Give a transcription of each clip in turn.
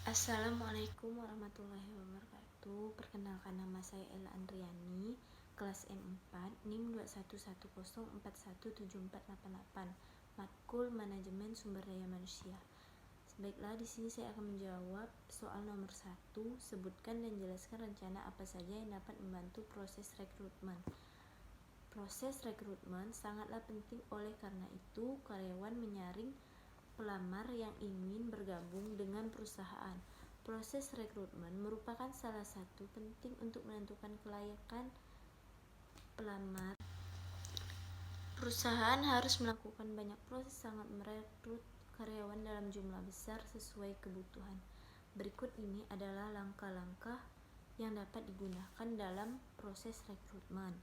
Assalamualaikum warahmatullahi wabarakatuh. Perkenalkan, nama saya Ella Andriani, kelas M4, NIM 2110417488, matkul Manajemen Sumber Daya Manusia. Baiklah, di sini saya akan menjawab soal nomor 1. Sebutkan dan jelaskan rencana apa saja yang dapat membantu proses rekrutmen. Proses rekrutmen sangatlah penting, oleh karena itu karyawan menyaring pelamar yang ingin bergabung dengan perusahaan. Proses rekrutmen merupakan salah satu penting untuk menentukan kelayakan pelamar. Perusahaan harus melakukan banyak proses sangat merekrut karyawan dalam jumlah besar sesuai kebutuhan. Berikut ini adalah langkah-langkah yang dapat digunakan dalam proses rekrutmen.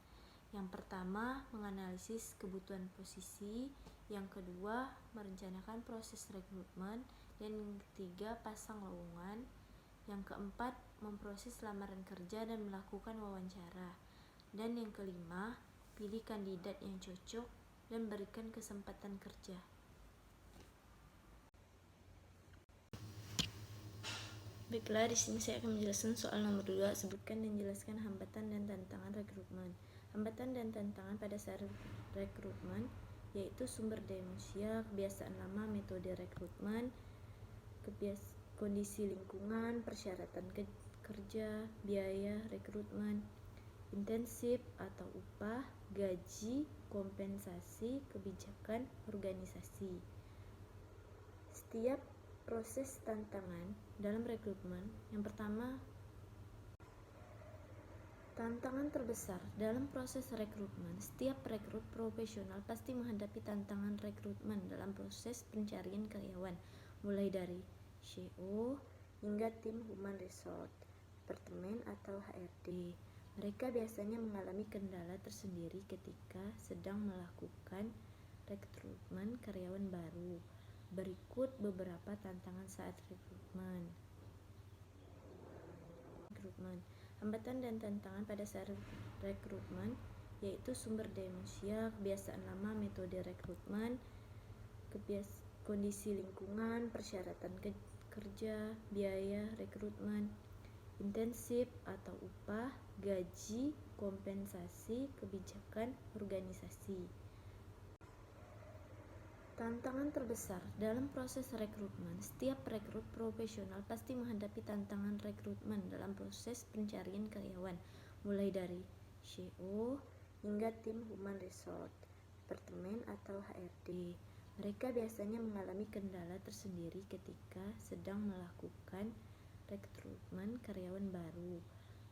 Yang pertama, menganalisis kebutuhan posisi. Yang kedua, merencanakan proses rekrutmen. Dan yang ketiga, pasang lowongan. Yang keempat, memproses lamaran kerja dan melakukan wawancara. Dan yang kelima, pilih kandidat yang cocok dan berikan kesempatan kerja. Baiklah, di sini saya akan menjelaskan soal nomor 2. Sebutkan dan jelaskan hambatan dan tantangan rekrutmen. Hambatan dan tantangan pada saat rekrutmen yaitu sumber daya manusia, kebiasaan lama metode rekrutmen, kondisi lingkungan, persyaratan kerja, biaya rekrutmen, intensif atau upah, gaji, kompensasi, kebijakan organisasi. Setiap proses tantangan dalam rekrutmen. Yang pertama, tantangan terbesar dalam proses rekrutmen. Setiap rekrut profesional pasti menghadapi tantangan rekrutmen dalam proses pencarian karyawan, mulai dari CEO hingga tim Human Resource, departemen atau HRD. Mereka biasanya mengalami kendala tersendiri ketika sedang melakukan rekrutmen karyawan baru. Berikut beberapa tantangan saat rekrutmen. Hambatan dan tantangan pada saat rekrutmen yaitu sumber daya manusia, kebiasaan lama metode rekrutmen, kondisi lingkungan, persyaratan kerja, biaya rekrutmen, intensif atau upah, gaji, kompensasi, kebijakan organisasi. Tantangan terbesar dalam proses rekrutmen. Setiap rekrut profesional pasti menghadapi tantangan rekrutmen dalam proses pencarian karyawan, mulai dari CEO hingga tim Human Resource, departemen atau HRD. Mereka biasanya mengalami kendala tersendiri ketika sedang melakukan rekrutmen karyawan baru.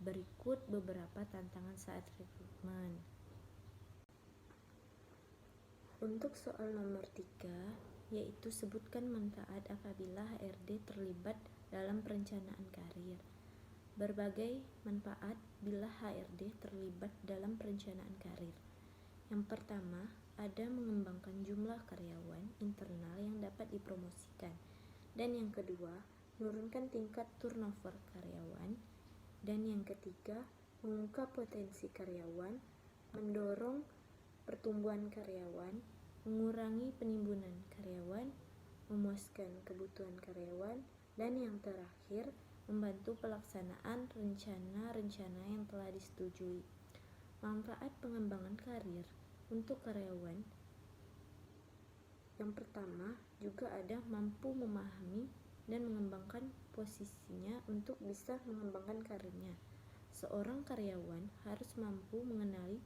Berikut beberapa tantangan saat rekrutmen. Untuk soal nomor 3, yaitu sebutkan manfaat apabila HRD terlibat dalam perencanaan karir. Berbagai manfaat bila HRD terlibat dalam perencanaan karir. Yang pertama, ada mengembangkan jumlah karyawan internal yang dapat dipromosikan. Dan yang kedua, menurunkan tingkat turnover karyawan. Dan yang ketiga, mengungkap potensi karyawan, mendorong pertumbuhan karyawan, mengurangi penimbunan karyawan, memuaskan kebutuhan karyawan, dan yang terakhir, membantu pelaksanaan rencana-rencana yang telah disetujui. Manfaat pengembangan karir untuk karyawan. Yang pertama, juga ada mampu memahami dan mengembangkan posisinya untuk bisa mengembangkan karirnya. Seorang karyawan harus mampu mengenali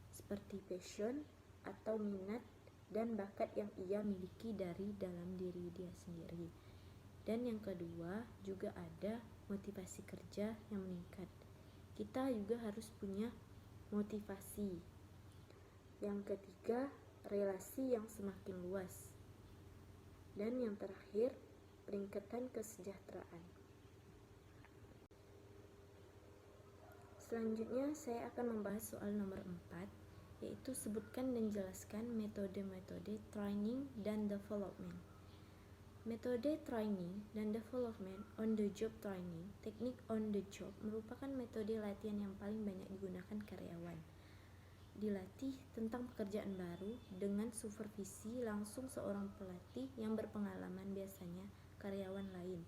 seperti passion atau minat dan bakat yang ia miliki dari dalam diri dia sendiri. Dan yang kedua, juga ada motivasi kerja yang meningkat. Kita juga harus punya motivasi. Yang ketiga, relasi yang semakin luas. Dan yang terakhir, peningkatan kesejahteraan. Selanjutnya saya akan membahas soal nomor 4, yaitu sebutkan dan jelaskan metode-metode training dan development. Metode training dan development on the job training, teknik on the job, merupakan metode latihan yang paling banyak digunakan karyawan. Dilatih tentang pekerjaan baru dengan supervisi langsung seorang pelatih yang berpengalaman, biasanya karyawan lain.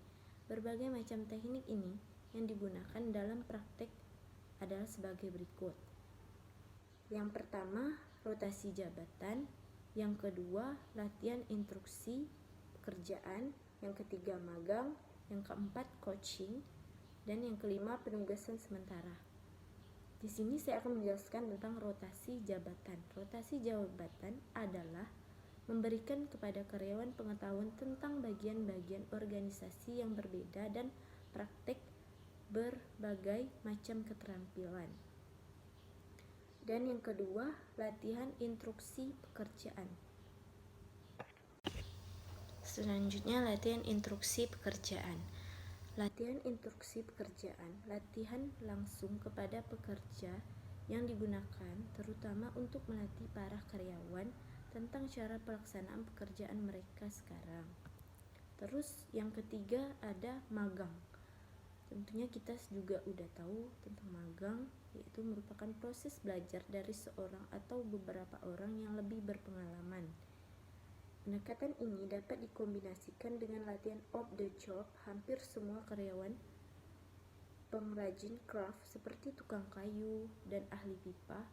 Berbagai macam teknik ini yang digunakan dalam praktek adalah sebagai berikut. Yang pertama, rotasi jabatan. Yang kedua, latihan instruksi pekerjaan. Yang ketiga, magang. Yang keempat, coaching. Dan yang kelima, penugasan sementara. Di sini saya akan menjelaskan tentang rotasi jabatan. Rotasi jabatan adalah memberikan kepada karyawan pengetahuan tentang bagian-bagian organisasi yang berbeda dan praktek berbagai macam keterampilan. Dan yang kedua, latihan instruksi pekerjaan. Selanjutnya, latihan instruksi pekerjaan. Latihan instruksi pekerjaan, latihan langsung kepada pekerja yang digunakan terutama untuk melatih para karyawan tentang cara pelaksanaan pekerjaan mereka sekarang. Terus yang ketiga ada magang. Tentunya kita juga udah tahu tentang magang, yaitu merupakan proses belajar dari seorang atau beberapa orang yang lebih berpengalaman. Pendekatan ini dapat dikombinasikan dengan latihan on the job. Hampir semua karyawan pengrajin craft seperti tukang kayu dan ahli pipa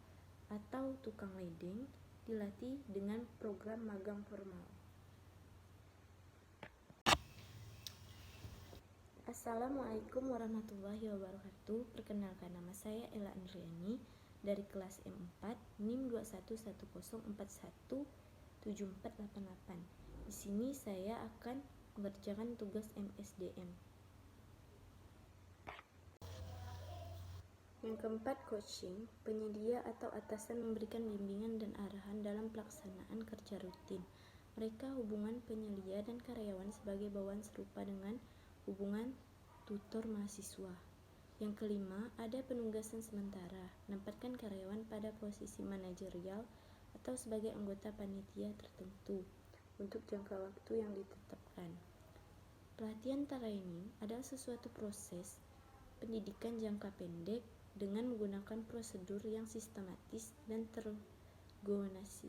atau tukang ledeng dilatih dengan program magang formal. Assalamualaikum warahmatullahi wabarakatuh. Perkenalkan, nama saya Ella Andriani dari kelas M4 NIM 2110417488. Di sini saya akan mengerjakan tugas MSDM. Yang keempat, coaching. Penyedia atau atasan memberikan bimbingan dan arahan dalam pelaksanaan kerja rutin. Mereka hubungan penyedia dan karyawan sebagai bawaan serupa dengan hubungan tutor mahasiswa. Yang kelima, ada penugasan sementara. Menempatkan karyawan pada posisi manajerial atau sebagai anggota panitia tertentu untuk jangka waktu yang ditetapkan. Pelatihan training adalah sesuatu proses pendidikan jangka pendek dengan menggunakan prosedur yang sistematis dan terorganisasi.